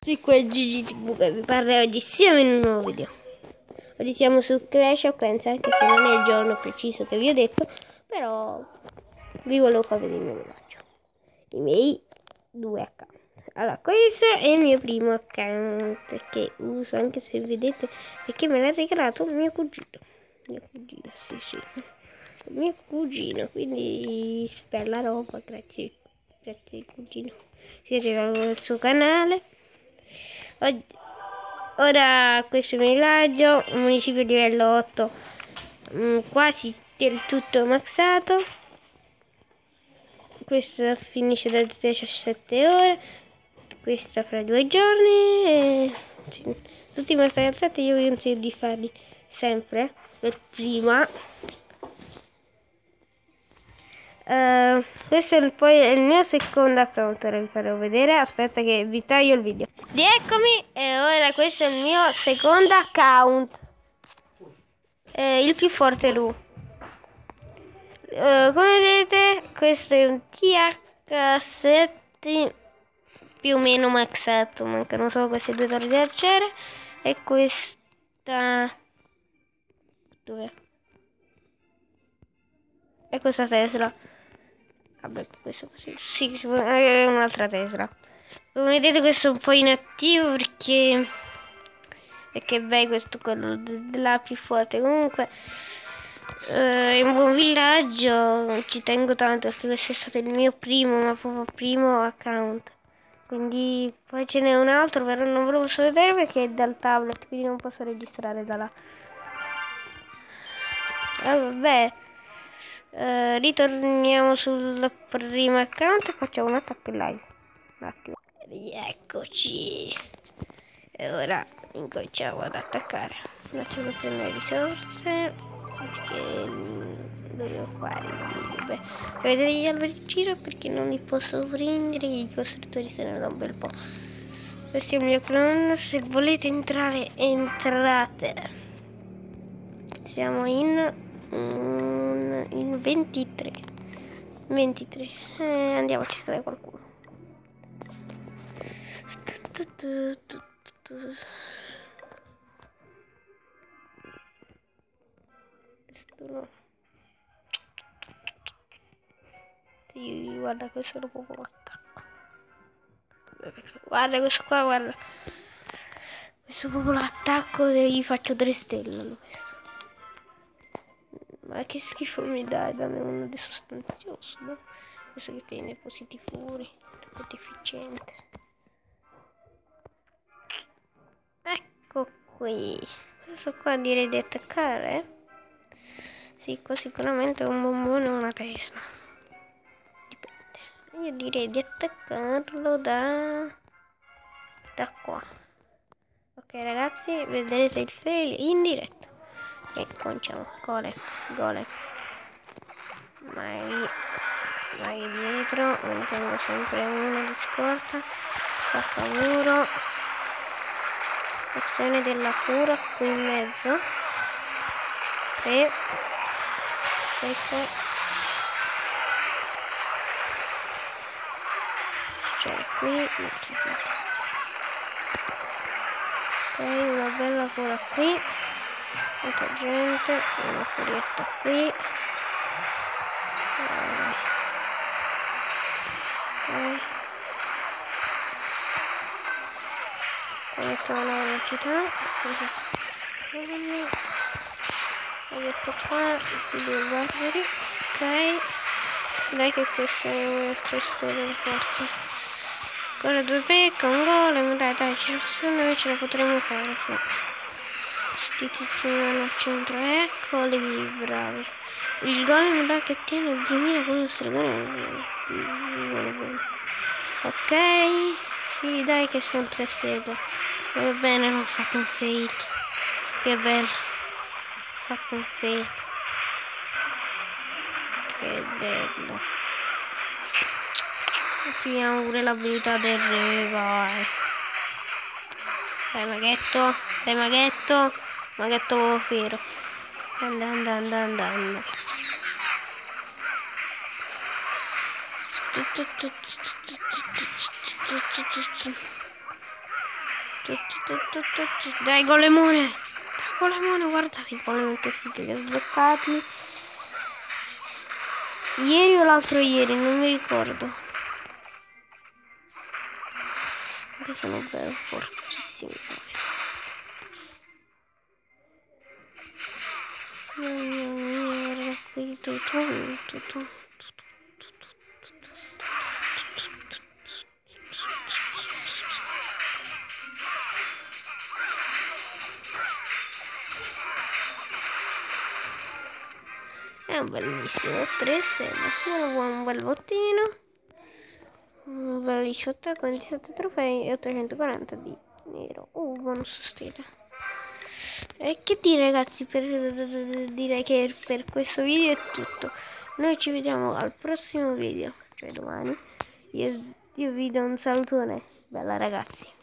Sì, qua è Gigi TV che vi parla oggi, siamo in un nuovo video. Oggi siamo su Clash of Clans, anche se non è il giorno preciso che vi ho detto, però vi volevo far vedere il mio villaggio, i miei 2 account. Allora, questo è il mio primo account che uso, anche se vedete, perché me l'ha regalato mio cugino. Sì, il mio cugino, quindi bella roba, grazie cugino. Siete al suo canale. Ora questo è il mio villaggio, municipio livello 8, quasi del tutto maxato. Questo finisce da 17 ore, questa fra 2 giorni. Sì. Tutti i materiali io vi consiglio di farli sempre per prima. Questo è poi il mio secondo account, ora vi farò vedere. Aspetta che vi taglio il video. Rieccomi, e ora questo è il mio secondo account, il più forte lui. Come vedete, questo è un TH7 più o meno maxato, mancano solo queste 2 torri di arciere e questa, dov'è? E questa Tesla. Vabbè, questo sì, è un'altra Tesla. Come vedete, questo è un po' inattivo perché beh, questo è quello della più forte. Comunque è un buon villaggio, ci tengo tanto perché questo è stato il mio primo, ma proprio primo account. Quindi poi ce n'è un altro, però non ve lo posso vedere perché è dal tablet, quindi non posso registrare da là. Vabbè, ritorniamo sul primo account e facciamo un attacco in live. Un attimo. Rieccoci. E ora incominciamo ad attaccare. Un attimo per le risorse, perché devo fare beh, vedete gli alberi in giro perché non li posso prendere, i costruttori se ne un bel po'. Questo è il mio clone, se volete entrare entrate. Siamo in 23. Andiamo a cercare qualcuno. Guarda, questo è proprio l'attacco. Guarda questo qua, guarda. Questo è proprio l'attacco e gli faccio 3 stelle. Ma che schifo mi dai, dammi uno di sostanzioso, no? Questo che tiene depositi fuori, troppo deficiente. Ecco qui. Questo qua direi di attaccare. Sì, qua sicuramente è un bombone o una Tesla. Dipende. Io direi di attaccarlo da qua. Ok ragazzi, vedrete il fail in diretta. E cominciamo. Gole. Vai dietro, ne tengo sempre uno di scorta. Stacca muro. Azione della cura qui in mezzo. 3 7 c'è qui, non c'è più. Ok, una bella cura qui, molta gente, una furietta qui. Questa è una velocità. Ho detto qua, 2 barbari. Ok, dai che questa è un'altra storia di forza. Ancora 2 pecca, un golem, dai, secondo me ce la potremo fare, sì. Sti tizi al centro, eccoli, bravi. Il golem da che tiene 10.000 con lo stregone. Ok, sì, dai che sono 3 sede. Va bene, non ho fatto un fail. Che bello. Ho fatto un fail. Che bello. Attiviamo pure l'abilità del re, vai. Dai maghetto. Maghetto fiero. Anda. Dai golemone! Golemone, guardate i golem che fighi che sbloccati. Ieri o l'altro ieri, non mi ricordo. Che sono bello fortissimi. È un bellissimo 3 stelle, un bel bottino, un bel 18, 27 trofei e 840 di nero. Bonus stile. E che dire ragazzi, direi che per questo video è tutto. Noi ci vediamo al prossimo video, cioè domani. Io vi do un salutone. Bella ragazzi.